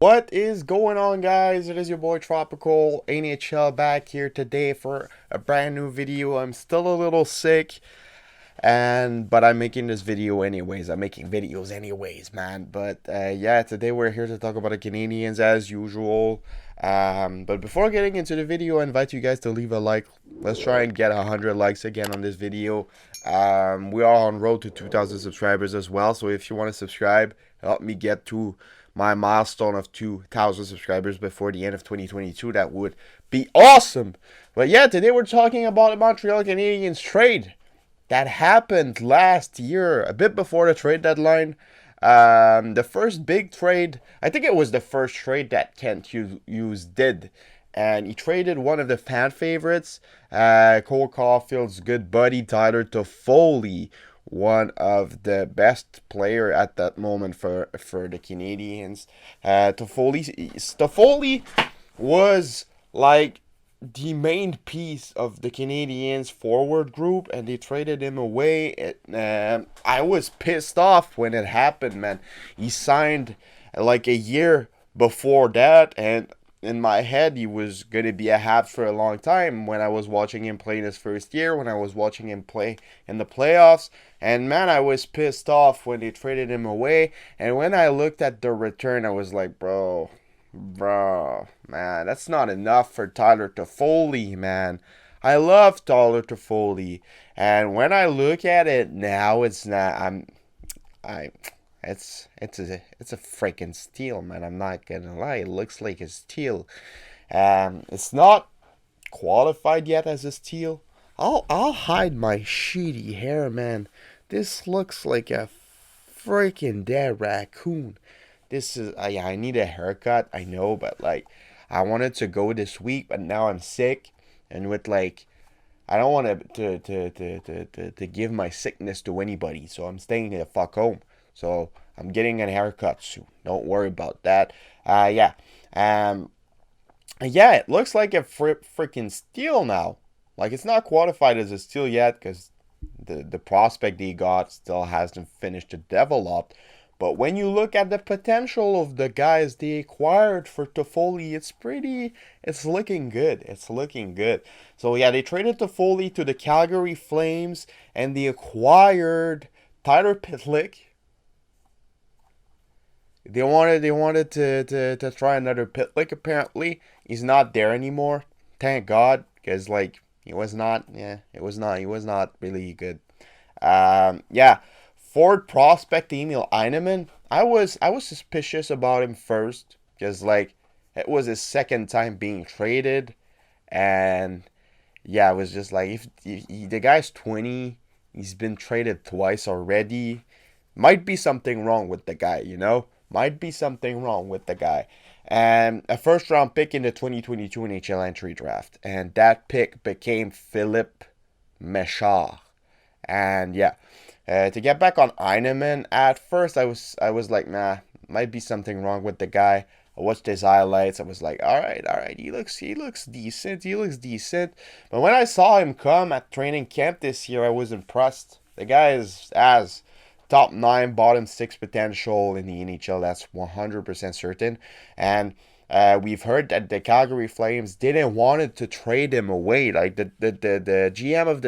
What is going on, guys? It is your boy Tropicalnhl back here today for a brand new video. I'm still a little sick, but I'm making this video anyways. I'm making videos anyways, man. Yeah, today we're here to talk about the Canadians as usual. But before getting into the video, I invite you guys to leave a like. Let's try and get 100 likes again on this video. We are on road to 2,000 subscribers as well. So if you want to subscribe, help me get to my milestone of 2,000 subscribers before the end of 2022. That would be awesome. But yeah, today we're talking about the Montreal Canadiens trade that happened last year, a bit before the trade deadline. The first big trade, I think it was the first trade that Kent Hughes did. And he traded one of the fan favorites, Cole Caulfield's good buddy, Tyler Toffoli, one of the best player at that moment for the Canadians. Toffoli was like the main piece of the Canadians forward group, and they traded him away. I was pissed off when it happened, man. He signed like a year before that, and in my head, he was going to be a Habs for a long time when I was watching him play in his first year, when I was watching him play in the playoffs. And man, I was pissed off when they traded him away. And when I looked at the return, I was like, bro, man, that's not enough for Tyler Toffoli, man. I love Tyler Toffoli. And when I look at it now, it's not, I it's a freaking steal, man. I'm not gonna lie. It looks like a steal. It's not qualified yet as a steal. I'll hide my shitty hair, man. This looks like a freaking dead raccoon. This is I need a haircut. I know, but like I wanted to go this week, but now I'm sick, and with like I don't want to give my sickness to anybody, so I'm staying the fuck home. So I'm getting a haircut soon. Don't worry about that. Yeah. Yeah, it looks like a freaking steal now. Like it's not qualified as a steal yet because the prospect they got still hasn't finished to develop. But when you look at the potential of the guys they acquired for Toffoli, it's looking good. It's looking good. So yeah, they traded Toffoli to the Calgary Flames and they acquired Tyler Pitlick. They wanted to try another Pitlick. Apparently, he's not there anymore. Thank God, because like he was not really good. Yeah, Ford prospect Emil Eineman. I was suspicious about him first because like it was his second time being traded, and yeah, I was just like if the guy's 20, he's been traded twice already. Might be something wrong with the guy, you know? Might be something wrong with the guy. And a first round pick in the 2022 NHL entry draft. And that pick became Philippe Mechard. And yeah, to get back on Eineman, at first I was like, nah, might be something wrong with the guy. I watched his highlights. I was like, all right, he looks decent. He looks decent. But when I saw him come at training camp this year, I was impressed. The guy is as top 9, bottom 6 potential in the NHL. That's 100% certain. And we've heard that the Calgary Flames didn't want to trade him away. Like the GM of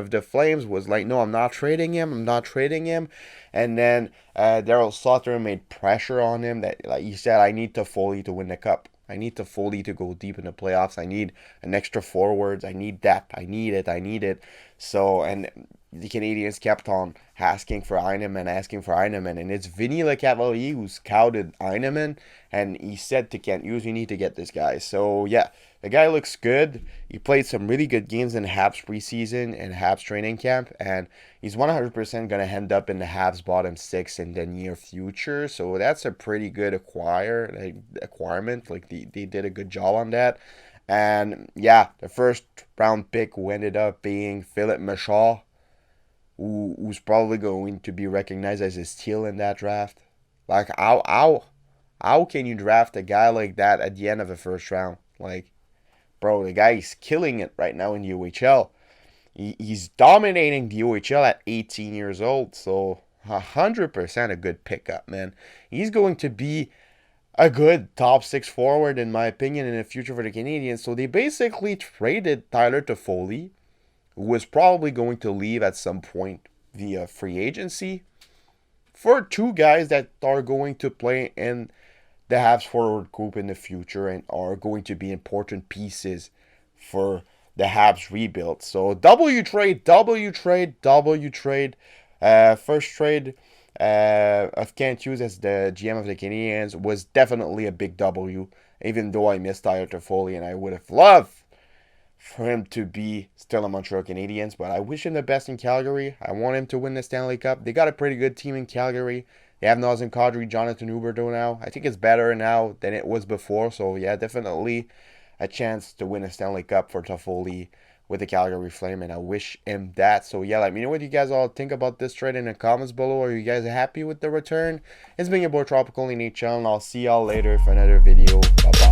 the Flames was like, no, I'm not trading him. I'm not trading him. And then Daryl Sutter made pressure on him that, like he said, I need Toffoli to win the cup. I need Toffoli to go deep in the playoffs. I need an extra forwards. I need depth. I need it. I need it. So, and the Canadians kept on asking for Heineman, and it's Vinny Lecavalier who scouted Heineman, and he said to Kent Hughes, "You need to get this guy." So yeah, the guy looks good. He played some really good games in Habs preseason and Habs training camp, and he's 100% gonna end up in the Habs bottom 6 in the near future. So that's a pretty good acquirement. Like they did a good job on that. And yeah, the first round pick ended up being Philippe Mechard, who's probably going to be recognized as a steal in that draft. Like how can you draft a guy like that at the end of the first round? Like, bro, the guy is killing it right now in the UHL. He's dominating the UHL at 18 years old. So 100% a good pickup, man. He's going to be a good top six forward, in my opinion, in the future for the Canadiens. So they basically traded Tyler Toffoli, who was probably going to leave at some point via free agency, for two guys that are going to play in the Habs forward group in the future and are going to be important pieces for the Habs rebuild. So W trade, W trade, W trade. First trade of Kent Hughes as the GM of the Canadiens was definitely a big W, even though I missed Tyler Toffoli and I would have loved for him to be still a Montreal Canadiens, but I wish him the best in Calgary. I want him to win the Stanley Cup. They got a pretty good team in Calgary. They have Nazem Kadri, Jonathan Huberdeau now. I think it's better now than it was before. So yeah, definitely a chance to win a Stanley Cup for Toffoli with the Calgary Flame, and I wish him that. So yeah, let me know what you guys all think about this trade in the comments below. Are you guys happy with the return? It's been your boy Tropicalnhl, and I'll see y'all later for another video. Bye bye.